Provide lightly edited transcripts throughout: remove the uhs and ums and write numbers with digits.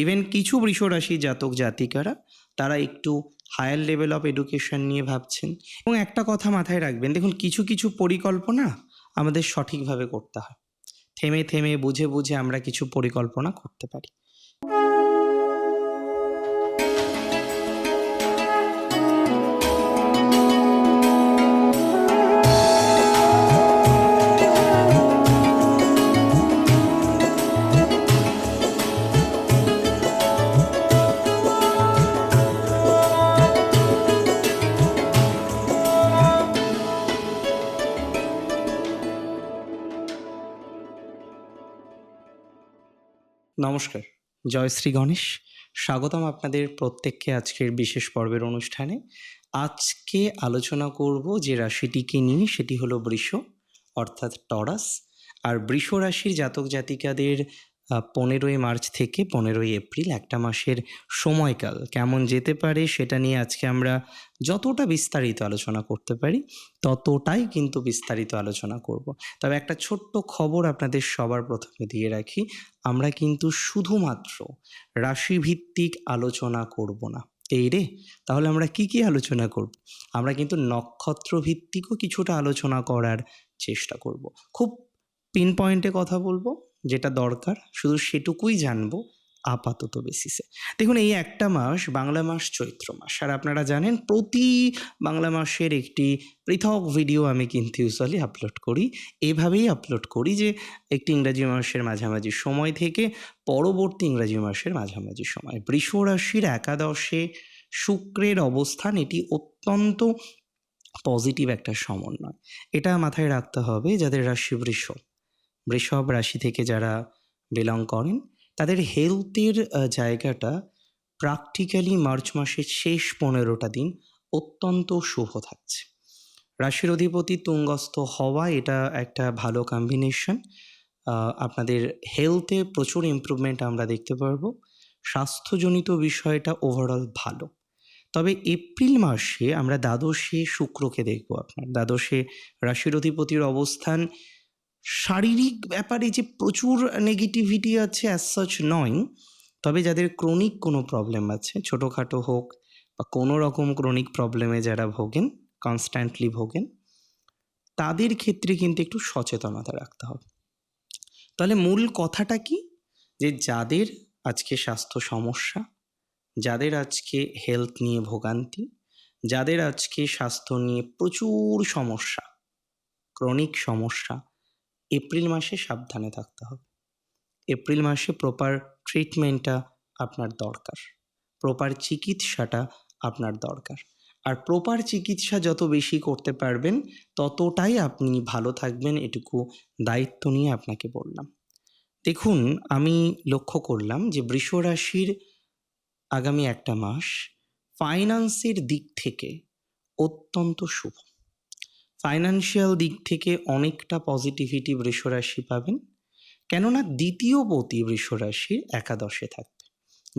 Even কিছু বৃষ রাশি জাতক জাতিকারা তারা একটু হায়ার লেভেল অফ এডুকেশন নিয়ে ভাবছেন। এবং একটা কথা মাথায় রাখবেন, দেখুন কিছু কিছু পরিকল্পনা আমাদের সঠিকভাবে করতে হয়। থেমে থেমে বুঝে বুঝে আমরা কিছু পরিকল্পনা করতে পারি। নমস্কার, জয় শ্রী গণেশ। স্বাগতম আপনাদের প্রত্যেককে আজকের বিশেষ পর্বের অনুষ্ঠানে। আজকে আলোচনা করব যে রাশিটিকে নিয়ে, সেটি হলো বৃষ, অর্থাৎ টরাস। আর বৃষ রাশির জাতক জাতিকাদের 15ই মার্চ থেকে 15ই এপ্রিল একটা মাসের সময়কাল কেমন যেতে পারে সেটা নিয়ে আজকে আমরা যতটা বিস্তারিত আলোচনা করতে পারি ততটাই কিন্তু বিস্তারিত আলোচনা করব। তবে একটা ছোট্ট খবর আপনাদের সবার প্রথমে দিয়ে রাখি, আমরা কিন্তু শুধুমাত্র রাশিভিত্তিক আলোচনা করব না। এই রে, তাহলে আমরা কি কি আলোচনা করব? আমরা কিন্তু নক্ষত্র ভিত্তিকও কিছুটা আলোচনা করার চেষ্টা করব। খুব পিন পয়েন্টে কথা বলবো, যেটা দরকার শুধু সেটুকুই জানবো আপাতত বেসিসে। দেখুন, এই একটা মাস বাংলা মাস চৈত্র মাস, আর আপনারা জানেন প্রতি বাংলা মাসের একটি পৃথক ভিডিও আমি কিন্তু ইউজুয়ালি আপলোড করি। এভাবেই আপলোড করি যে একটি ইংরাজি মাসের মাঝামাঝি সময় থেকে পরবর্তী ইংরাজি মাসের মাঝামাঝি সময়। বৃষ রাশির একাদশে শুক্রের অবস্থান, এটি অত্যন্ত পজিটিভ একটা সমন্বয়। এটা মাথায় রাখতে হবে যাদের রাশি বৃষভ রাশি থেকে যারা বিলং করেন, তাদের হেলথের জায়গাটা প্র্যাকটিক্যালি মার্চ মাসের শেষ 15টা দিন অত্যন্ত শুভ থাকছে। রাশির অধিপতি তুঙ্গস্থ হওয়া, এটা একটা ভালো কম্বিনেশন। আপনাদের হেলথে প্রচুর ইমপ্রুভমেন্ট আমরা দেখতে পারবো। স্বাস্থ্যজনিত বিষয়টা ওভারঅল ভালো। তবে এপ্রিল মাসে আমরা দ্বাদশে শুক্রকে দেখব। আপনার দ্বাদশে রাশির অধিপতির অবস্থান শারীরিক ব্যাপারে যে প্রচুর নেগেটিভিটি আছে অ্যাজ সাচ নয়, তবে যাদের ক্রনিক কোনো প্রবলেম আছে, ছোটোখাটো হোক বা কোনো রকম ক্রনিক প্রবলেমে যারা ভোগেন, কনস্ট্যান্টলি ভোগেন, তাদের ক্ষেত্রে কিন্তু একটু সচেতনতা রাখতে হবে। তাহলে মূল কথাটা কি, যে যাদের আজকে স্বাস্থ্য সমস্যা, যাদের আজকে হেলথ নিয়ে ভোগান্তি, যাদের আজকে স্বাস্থ্য নিয়ে প্রচুর সমস্যা, ক্রনিক সমস্যা, এপ্রিল মাসে সাবধানে থাকতে হবে। এপ্রিল মাসে প্রপার ট্রিটমেন্টটা আপনার দরকার, প্রপার চিকিৎসাটা আপনার দরকার। আর প্রপার চিকিৎসা যত বেশি করতে পারবেন ততটাই আপনি ভালো থাকবেন, এটুকু দায়িত্ব নিয়ে আপনাকে বললাম। দেখুন, আমি লক্ষ্য করলাম যে বৃষ রাশির আগামী একটা মাস ফাইন্যান্সের দিক থেকে অত্যন্ত শুভ। ফাইন্যান্সিয়াল দিক থেকে অনেকটা পজিটিভিটি বৃষরাশি পাবেন, কেননা দ্বিতীয় পতি বৃষরাশির একাদশে থাকবে,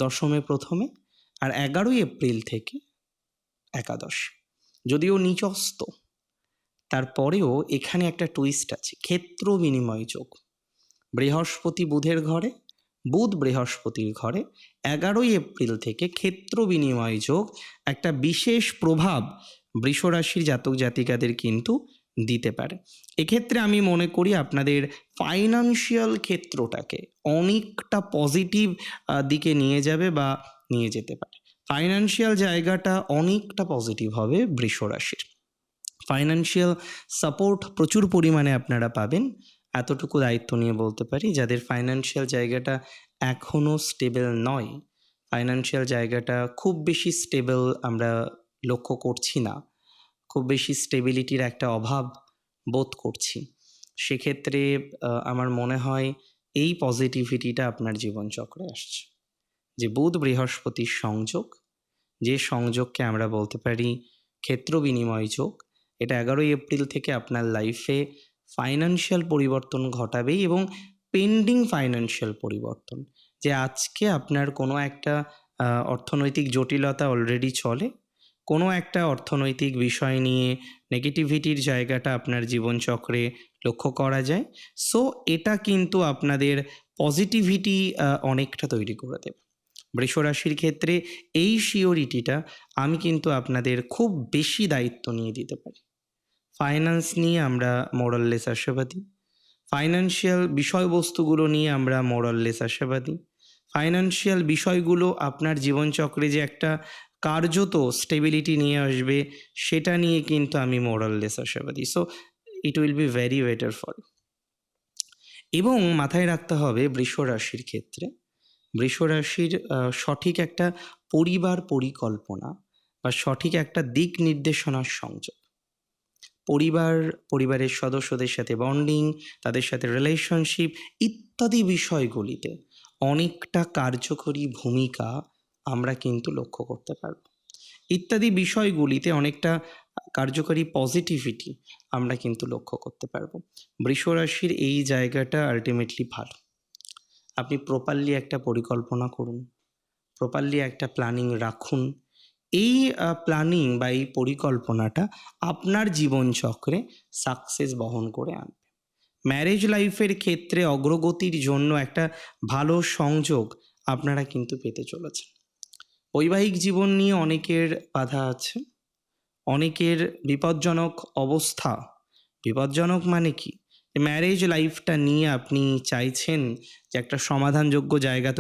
দশমে প্রথমে, আর 11ই এপ্রিল থেকে একাদশ। যদিও নিচস্থ, তারপরেও এখানে একটা টুইস্ট আছে, ক্ষেত্র বিনিময় যোগ। বৃহস্পতি বুধের ঘরে, বুধ বৃহস্পতির ঘরে 11ই এপ্রিল থেকে ক্ষেত্র বিনিময় যোগ একটা বিশেষ প্রভাব বৃষরাশির জাতক জাতিকাদের কিন্তু দিতে পারে। এক্ষেত্রে আমি মনে করি আপনাদের ফাইন্যান্সিয়াল ক্ষেত্রটাকে অনেকটা পজিটিভ দিকে নিয়ে যাবে বা নিয়ে যেতে পারে। ফাইন্যান্সিয়াল জায়গাটা অনেকটা পজিটিভ হবে বৃষরাশির। ফাইন্যান্সিয়াল সাপোর্ট প্রচুর পরিমাণে আপনারা পাবেন, এতটুকু দায়িত্ব নিয়ে বলতে পারি। যাদের ফাইন্যান্সিয়াল জায়গাটা এখনও স্টেবল নয়, ফাইন্যান্সিয়াল জায়গাটা খুব বেশি স্টেবল আমরা লক্ষ্য করছি না, খুব বেশি স্টেবিলিটির একটা অভাব বোধ করছি, সেক্ষেত্রে আমার মনে হয় এই পজিটিভিটিটা আপনার জীবনচক্রে আসছে। যে বুধ বৃহস্পতির সংযোগ, যে সংযোগকে আমরা বলতে পারি ক্ষেত্র বিনিময় যোগ, এটা 11ই এপ্রিল থেকে আপনার লাইফে ফাইন্যান্সিয়াল পরিবর্তন ঘটাবেই, এবং পেন্ডিং ফাইন্যান্সিয়াল পরিবর্তন। যে আজকে আপনার কোনো একটা অর্থনৈতিক জটিলতা অলরেডি চলে, কোনো একটা অর্থনৈতিক বিষয় নিয়ে নেগেটিভিটির জায়গাটা আপনার জীবনচক্রে লক্ষ্য করা যায়। সো এটা কিন্তু আপনাদের পজিটিভিটি অনেকটা তৈরি করে দেবে। বৃষ রাশির ক্ষেত্রে এই সিওরিটিটা আমি কিন্তু আপনাদের খুব বেশি দায়িত্ব নিয়ে দিতে পারি। ফাইন্যান্স নিয়ে আমরা মোরাললেস আশাবাদী, ফাইন্যান্সিয়াল বিষয়বস্তুগুলো নিয়ে আমরা মোরাললেস আশাবাদী, ফাইন্যান্সিয়াল বিষয়গুলো আপনার জীবনচক্রে যে একটা কার্যত স্টেবিলিটি নিয়ে আসবে সেটা নিয়ে কিন্তু আমি মোরাললেস আশাবাদী। So it will be very better for. এবং মাথায় রাখতে হবে বৃষ রাশির ক্ষেত্রে, বৃষ রাশির সঠিক একটা পরিবার পরিকল্পনা বা সঠিক একটা দিক নির্দেশনার সংযোগ, পরিবারের সদস্যদের সাথে বন্ডিং, তাদের সাথে রিলেশনশিপ ইত্যাদি বিষয়গুলিতে অনেকটা কার্যকরী ভূমিকা আমরা কিন্তু লক্ষ্য করতে পারব। ইত্যাদি বিষয়গুলিতে অনেকটা কার্যকরী পজিটিভিটি আমরা কিন্তু লক্ষ্য করতে পারব। বৃষ রাশির এই জায়গাটা আলটিমেটলি ভালো। আপনি প্রপারলি একটা পরিকল্পনা করুন, প্রপারলি একটা প্ল্যানিং রাখুন। এই প্ল্যানিং বা এই পরিকল্পনাটা আপনার জীবনচক্রে সাকসেস বহন করে আনবে। ম্যারেজ লাইফের ক্ষেত্রে অগ্রগতির জন্য একটা ভালো সংযোগ আপনারা কিন্তু পেতে চলেছেন। বৈবাহিক জীবন নিয়ে অনেকের বাধা আছে, অনেকের বিপজ্জনক অবস্থা। বিপজ্জনক মানে কি? ম্যারেজ লাইফটা নিয়ে আপনি চাইছেন যে একটা সমাধানযোগ্য জায়গা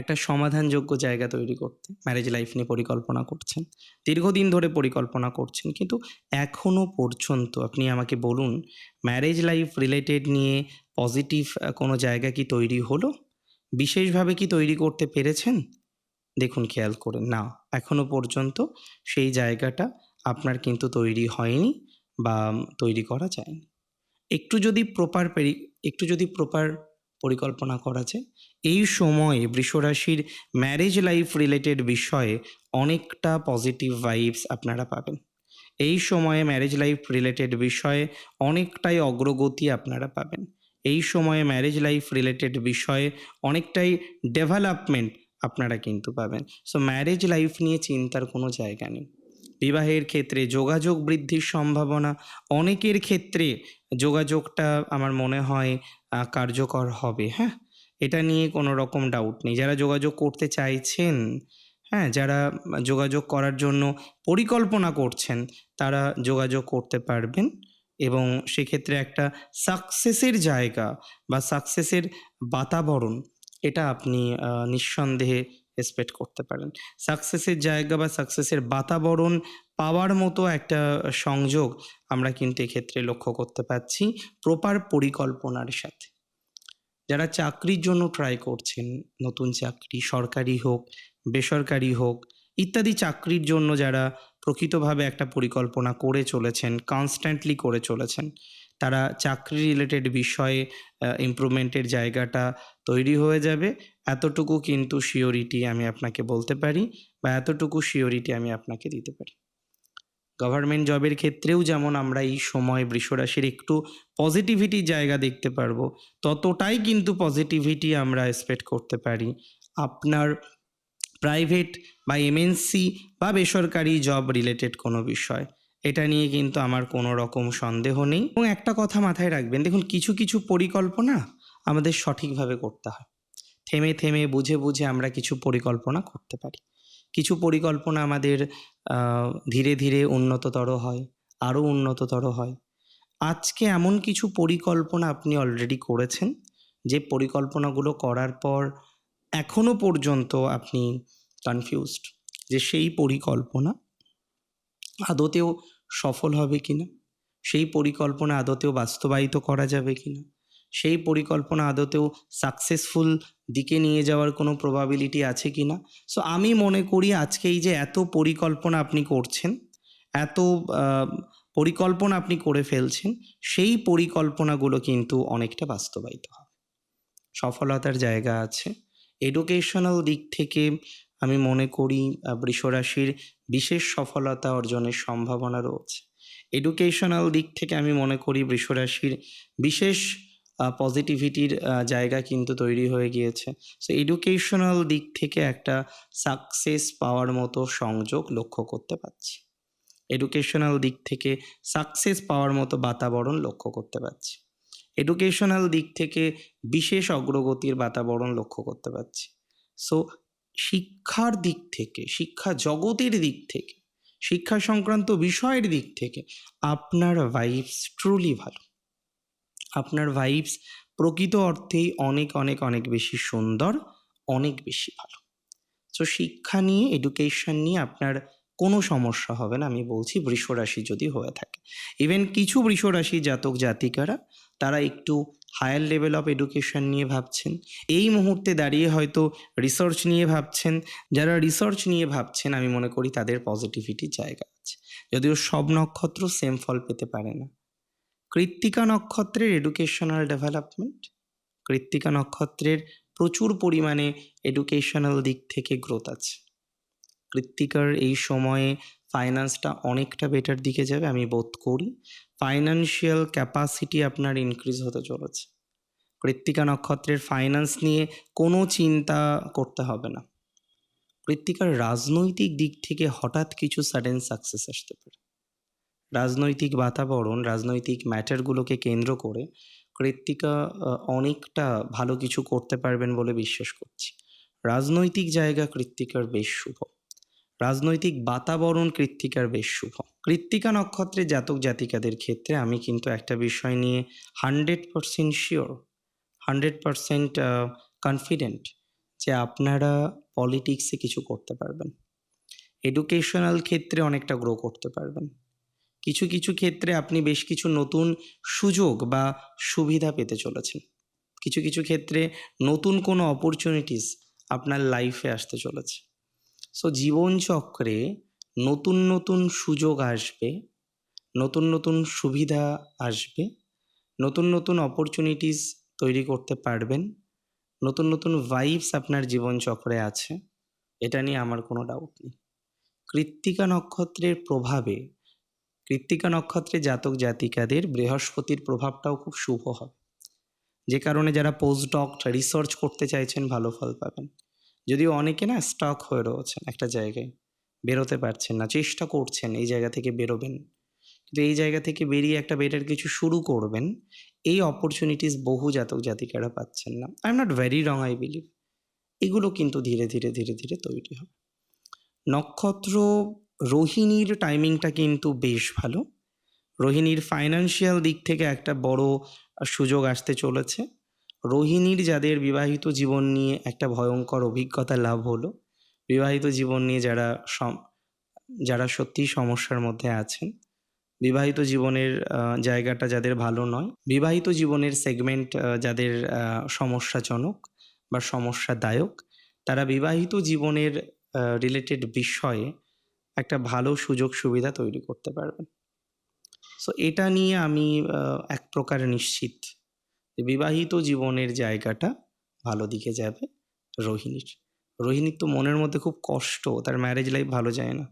একটা সমাধানযোগ্য জায়গা তৈরি করতে ম্যারেজ লাইফ নিয়ে পরিকল্পনা করছেন, দীর্ঘদিন ধরে পরিকল্পনা করছেন, কিন্তু এখনও পর্যন্ত আপনি আমাকে বলুন ম্যারেজ লাইফ রিলেটেড নিয়ে পজিটিভ কোনো জায়গা কি তৈরি হলো? বিশেষভাবে কি তৈরি করতে পেরেছেন? দেখুন খেয়াল করে না, এখনও পর্যন্ত সেই জায়গাটা আপনার কিন্তু তৈরি হয়নি বা তৈরি করা যায়নি। একটু যদি প্রপার পরিকল্পনা করা যায়, এই সময়ে বৃষরাশির ম্যারেজ লাইফ রিলেটেড বিষয়ে অনেকটা পজিটিভ ভাইবস আপনারা পাবেন। এই সময়ে ম্যারেজ লাইফ রিলেটেড বিষয়ে অনেকটাই অগ্রগতি আপনারা পাবেন। এই সময়ে ম্যারেজ লাইফ রিলেটেড বিষয়ে অনেকটাই ডেভেলপমেন্ট আপনারা কিন্তু পাবেন। সো ম্যারেজ লাইফ নিয়ে চিন্তার কোনো জায়গা নেই। বিবাহের ক্ষেত্রে যোগাযোগ বৃদ্ধির সম্ভাবনা, অনেকের ক্ষেত্রে যোগাযোগটা আমার মনে হয় কার্যকর হবে। হ্যাঁ, এটা নিয়ে কোনো রকম ডাউট নেই। যারা যোগাযোগ করতে চাইছেন, হ্যাঁ, যারা যোগাযোগ করার জন্য পরিকল্পনা করছেন, তারা যোগাযোগ করতে পারবেন এবং সেক্ষেত্রে একটা সাকসেসের জায়গা বা সাকসেসের বাতাবরণ এটা আপনি নিঃসন্দেহে এক্সপেক্ট করতে পারেন। সাকসেসের জায়গা বা সাকসেসের বাতাবরণ পাওয়ার মতো একটা সংযোগ আমরা কিন্তু এক্ষেত্রে লক্ষ্য করতে পারছি প্রপার পরিকল্পনার সাথে। যারা চাকরির জন্য ট্রাই করছেন, নতুন চাকরি সরকারি হোক, বেসরকারি হোক ইত্যাদি চাকরির জন্য যারা প্রকৃতভাবে একটা পরিকল্পনা করে চলেছেন, কনস্ট্যান্টলি করে চলেছেন, তারা চাকরি রিলেটেড বিষয়ে ইমপ্রুভমেন্টের জায়গাটা তৈরি হয়ে যাবে। এতটুকু কিন্তু সিওরিটি আমি আপনাকে বলতে পারি বা এতটুকু সিওরিটি আমি আপনাকে দিতে পারি। গভর্নমেন্ট জবের ক্ষেত্রেও যেমন আমরা এই সময় বৃষরাশির একটু পজিটিভিটির জায়গা দেখতে পারবো, ততটাই কিন্তু পজিটিভিটি আমরা এক্সপেক্ট করতে পারি আপনার প্রাইভেট বা এমএনসি বা বেসরকারি জব রিলেটেড কোনো বিষয়। এটা নিয়ে কিন্তু আমার কোনো রকম সন্দেহ নেই। এবং একটা কথা মাথায় রাখবেন, দেখুন কিছু কিছু পরিকল্পনা আমাদের সঠিকভাবে করতে হয়। থেমে থেমে বুঝে বুঝে আমরা কিছু পরিকল্পনা করতে পারি। কিছু পরিকল্পনা আমাদের ধীরে ধীরে উন্নততর হয়, আরও উন্নততর হয়। আজকে এমন কিছু পরিকল্পনা আপনি অলরেডি করেছেন, যে পরিকল্পনাগুলো করার পর এখনও পর্যন্ত আপনি কনফিউজড যে সেই পরিকল্পনা আদতেও সফল হবে কিনা, সেই পরিকল্পনা আদতেও বাস্তবায়িত করা যাবে কিনা, সেই পরিকল্পনা আদতেও সাকসেসফুল দিকে নিয়ে যাওয়ার কোনো প্রবাবিলিটি আছে কিনা। সো আমি মনে করি আজকে এই যে এত পরিকল্পনা আপনি করছেন, এত পরিকল্পনা আপনি করে ফেলছেন, সেই পরিকল্পনাগুলো কিন্তু অনেকটা বাস্তবায়িত হবে, সফলতার জায়গা আছে। এডুকেশনাল দিক থেকে আমি মনে করি বৃষরাশির বিশেষ সফলতা অর্জনের সম্ভাবনা রয়েছে। এডুকেশনাল দিক থেকে আমি মনে করি বৃষরাশির বিশেষ পজিটিভিটির জায়গা কিন্তু তৈরি হয়ে গিয়েছে। সো এডুকেশনাল দিক থেকে একটা সাকসেস পাওয়ার মতো সংযোগ লক্ষ্য করতে পারছি, এডুকেশনাল দিক থেকে সাকসেস পাওয়ার মতো বাতাবরণ লক্ষ্য করতে পারছি। এডুকেশনাল দিক থেকে বিশেষ অগ্রগতির বাতাবরণ লক্ষ্য করতে পারছি। সো শিক্ষার দিক থেকে, শিক্ষা জগতের দিক থেকে, শিক্ষা সংক্রান্ত বিষয়ের দিক থেকে আপনার ভাইবস ট্রুলি ভালো। আপনার ভাইবস প্রকৃত অর্থেই অনেক অনেক অনেক বেশি সুন্দর, অনেক বেশি ভালো। সো শিক্ষা নিয়ে, এডুকেশন নিয়ে আপনার কোনো সমস্যা হবে না, আমি বলছি, বৃষ রাশি যদি হয়ে থাকে। ইভেন কিছু বৃষ রাশি জাতক জাতিকারা তারা একটু হায়ার লেভেল অফ এডুকেশন নিয়ে ভাবছেন, এই মুহূর্তে দাঁড়িয়ে হয়তো রিসার্চ নিয়ে ভাবছেন। যারা রিসার্চ নিয়ে ভাবছেন আমি মনে করি তাদের পজিটিভিটির জায়গা আছে, যদিও সব নক্ষত্র সেম ফল পেতে পারে না। কৃত্তিকা নক্ষত্রের এডুকেশনাল ডেভেলপমেন্ট, কৃত্তিকা নক্ষত্রের প্রচুর পরিমাণে এডুকেশনাল দিক থেকে গ্রোথ আছে। কৃত্তিকার এই সময়ে ফাইন্যান্সটা অনেকটা বেটার দিকে যাবে, আমি বোধ করি ফাইন্যান্সিয়াল ক্যাপাসিটি আপনার ইনক্রিজ হতে চলেছে। কৃত্তিকা নক্ষত্রের ফাইন্যান্স নিয়ে কোনো চিন্তা করতে হবে না। কৃত্তিকার রাজনৈতিক দিক থেকে হঠাৎ কিছু সাডেন সাকসেস আসতে পারে। রাজনৈতিক বাতাবরণ, রাজনৈতিক ম্যাটারগুলোকে কেন্দ্র করে কৃত্তিকা অনেকটা ভালো কিছু করতে পারবেন বলে বিশ্বাস করছি। রাজনৈতিক জায়গা কৃত্তিকার বেশ শুভ, রাজনৈতিক বাতাবরণ কৃত্তিকার বেশ শুভ। কৃত্তিকা নক্ষত্রের জাতক জাতিকাদের ক্ষেত্রে আমি কিন্তু একটা বিষয় নিয়ে 100% শিওর, 100% কনফিডেন্ট যে আপনারা পলিটিক্সে কিছু করতে পারবেন, এডুকেশনাল ক্ষেত্রে অনেকটা গ্রো করতে পারবেন। কিছু কিছু ক্ষেত্রে আপনি বেশ কিছু নতুন সুযোগ বা সুবিধা পেতে চলেছেন। কিছু কিছু ক্ষেত্রে নতুন কোনো অপরচুনিটিস আপনার লাইফে আসতে চলেছে। সো জীবনচক্রে নতুন নতুন সুযোগ আসবে, নতুন নতুন সুবিধা আসবে, নতুন নতুন অপরচুনিটিস তৈরি করতে পারবেন, নতুন নতুন ভাইবস আপনার জীবনচক্রে আছে, এটা নিয়ে আমার কোনো ডাউট নেই। কৃত্তিকা নক্ষত্রের প্রভাবে, কৃত্তিকা নক্ষত্রে জাতক জাতিকাদের বৃহস্পতির প্রভাবটাও খুব শুভ হবে, যে কারণে যারা পোস্ট ডক রিসার্চ করতে চাইছেন ভালো ফল পাবেন। যদিও অনেকে না স্টক হয়ে রয়েছেন একটা জায়গায়, বেরোতে পারছেন না, চেষ্টা করছেন এই জায়গা থেকে বেরোবেন, কিন্তু এই জায়গা থেকে বেরিয়ে একটা বেটার কিছু শুরু করবেন, এই অপরচুনিটিস বহু জাতক জাতিকারা পাচ্ছেন না। I am not very wrong, I believe এগুলো কিন্তু ধীরে ধীরে ধীরে ধীরে তৈরি হবে। নক্ষত্র রোহিণীর টাইমিংটা কিন্তু বেশ ভালো। রোহিণীর ফাইন্যান্সিয়াল দিক থেকে একটা বড় সুযোগ আসতে চলেছে। রোহিণীর যাদের বিবাহিত জীবন নিয়ে একটা ভয়ঙ্কর অভিজ্ঞতা লাভ হলো, বিবাহিত জীবন নিয়ে যারা সত্যিই সমস্যার মধ্যে আছেন, বিবাহিত জীবনের জায়গাটা যাদের ভালো নয়, বিবাহিত জীবনের সেগমেন্ট যাদের সমস্যাজনক বা সমস্যাদায়ক, তারা বিবাহিত জীবনের রিলেটেড বিষয়ে একটা ভালো সুযোগ সুবিধা তৈরি করতে পারবেন। সো এটা নিয়ে আমি এক প্রকার নিশ্চিত যে বিবাহিত জীবনের জায়গাটা ভালো দিকে যাবে রোহিণীর। রোহিণীর তো মনের মধ্যে খুব কষ্ট, তার ম্যারেজ লাইফ ভালো যায় না।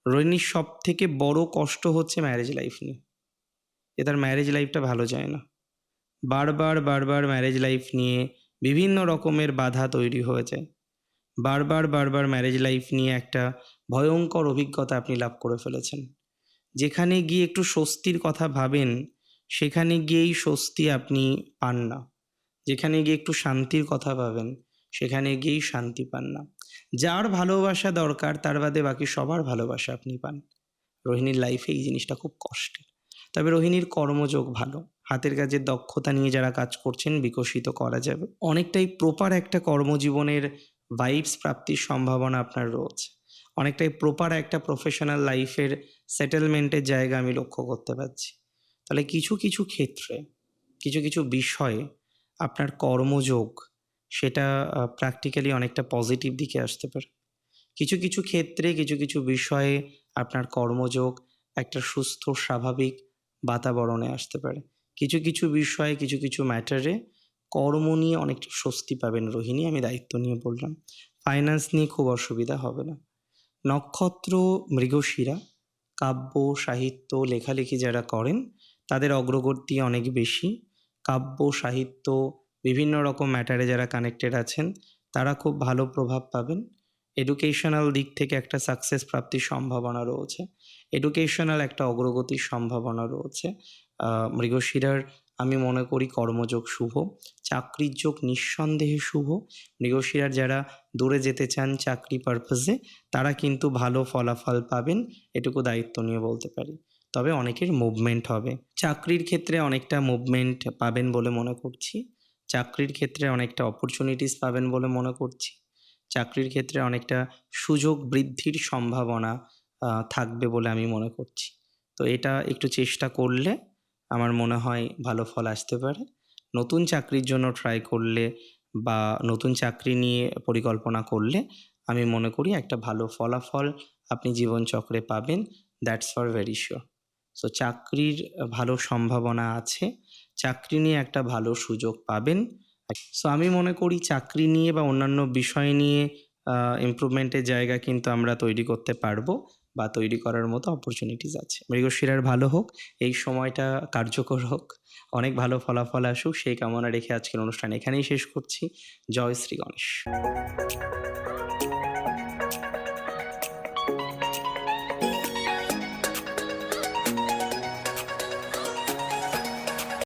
রোহিণীর সব থেকে বড় কষ্ট হচ্ছে ম্যারেজ লাইফ নিয়ে, যে তার ম্যারেজ লাইফটা ভালো যায় না। বারবার বারবার ম্যারেজ লাইফ নিয়ে বিভিন্ন রকমের বাধা তৈরি হয়ে যায়। বারবার বারবার ম্যারেজ লাইফ নিয়ে একটা ভয়ঙ্কর অভিজ্ঞতা আপনি লাভ করে ফেলেছেন। যেখানে গিয়ে একটু স্বস্তির কথা ভাবেন, সেখানে গিয়েই স্বস্তি আপনি পান না। যেখানে গিয়ে একটু শান্তির কথা ভাবেন, সেখানে গিয়েই শান্তি পান না। যার ভালোবাসা দরকার তার বাদে বাকি সবার ভালোবাসা আপনি পান। রোহিণীর লাইফে এই জিনিসটা খুব কষ্টের। তবে রোহিণীর কর্মযোগ ভালো, হাতের কাজের দক্ষতা নিয়ে যারা কাজ করছেন বিকশিত করা যাবে। অনেকটাই প্রপার একটা কর্মজীবনের ভাইবস প্রাপ্তির সম্ভাবনা আপনার রয়েছে। অনেকটাই প্রপার একটা প্রফেশনাল লাইফের সেটেলমেন্টের জায়গা আমি লক্ষ্য করতে পারছি। তাহলে কিছু কিছু ক্ষেত্রে, কিছু কিছু বিষয়ে আপনার কর্মযোগ সেটা প্র্যাকটিক্যালি অনেকটা পজিটিভ দিকে আসতে পারে। কিছু কিছু ক্ষেত্রে, কিছু কিছু বিষয়ে আপনার কর্মযোগ একটা সুস্থ স্বাভাবিক বাতাবরণে আসতে পারে। কিছু কিছু বিষয়ে, কিছু কিছু ম্যাটারে কর্ম নিয়ে অনেকটা স্বস্তি পাবেন রোহিণী, আমি দায়িত্ব নিয়ে বললাম। ফাইন্যান্স নিয়ে খুব অসুবিধা হবে না। নক্ষত্র মৃগশিরা, কাব্য সাহিত্য লেখালেখি যারা করেন তাদের অগ্রগতি অনেক বেশি। কাব্য সাহিত্য বিভিন্ন রকম ম্যাটারে যারা কানেক্টেড আছেন তারা খুব ভালো প্রভাব পাবেন। এডুকেশনাল দিক থেকে একটা সাকসেস প্রাপ্তির সম্ভাবনা রয়েছে, এডুকেশনাল একটা অগ্রগতির সম্ভাবনা রয়েছে। মৃগশিরার আমি মনে করি কর্মযোগ শুভ, চাকরির যোগ নিঃসন্দেহে শুভ। মৃগশিরার যারা দূরে যেতে চান চাকরি পারপাসে, তারা কিন্তু ভালো ফলাফল পাবেন, এটুকু দায়িত্ব নিয়ে বলতে পারি। তবে অনেকের মুভমেন্ট হবে, চাকরির ক্ষেত্রে অনেকটা মুভমেন্ট পাবেন বলে মনে করছি, চাকরির ক্ষেত্রে অনেকটা অপরচুনিটিস পাবেন বলে মনে করছি, চাকরির ক্ষেত্রে অনেকটা সুযোগ বৃদ্ধির সম্ভাবনা থাকবে বলে আমি মনে করছি। তো এটা একটু চেষ্টা করলে আমার মনে হয় ভালো ফল আসতে পারে। নতুন চাকরির জন্য ট্রাই করলে বা নতুন চাকরি নিয়ে পরিকল্পনা করলে আমি মনে করি একটা ভালো ফলাফল আপনি জীবনচক্রে পাবেন, that's for very sure. So চাকরির ভালো সম্ভাবনা আছে, চাকরি নিয়ে একটা ভালো সুযোগ পাবেন। সো আমি মনে করি চাকরি নিয়ে বা অন্যান্য বিষয় নিয়ে ইমপ্রুভমেন্টের জায়গা কিন্তু আমরা তৈরি করতে পারবো বা তৈরি করার মতো অপরচুনিটিস আছে। মৃগশিরার ভালো হোক, এই সময়টা কার্যকর হোক, অনেক ভালো ফলাফল আসুক, সেই কামনা রেখে আজকের অনুষ্ঠান এখানেই শেষ করছি। জয় শ্রী গণেশ।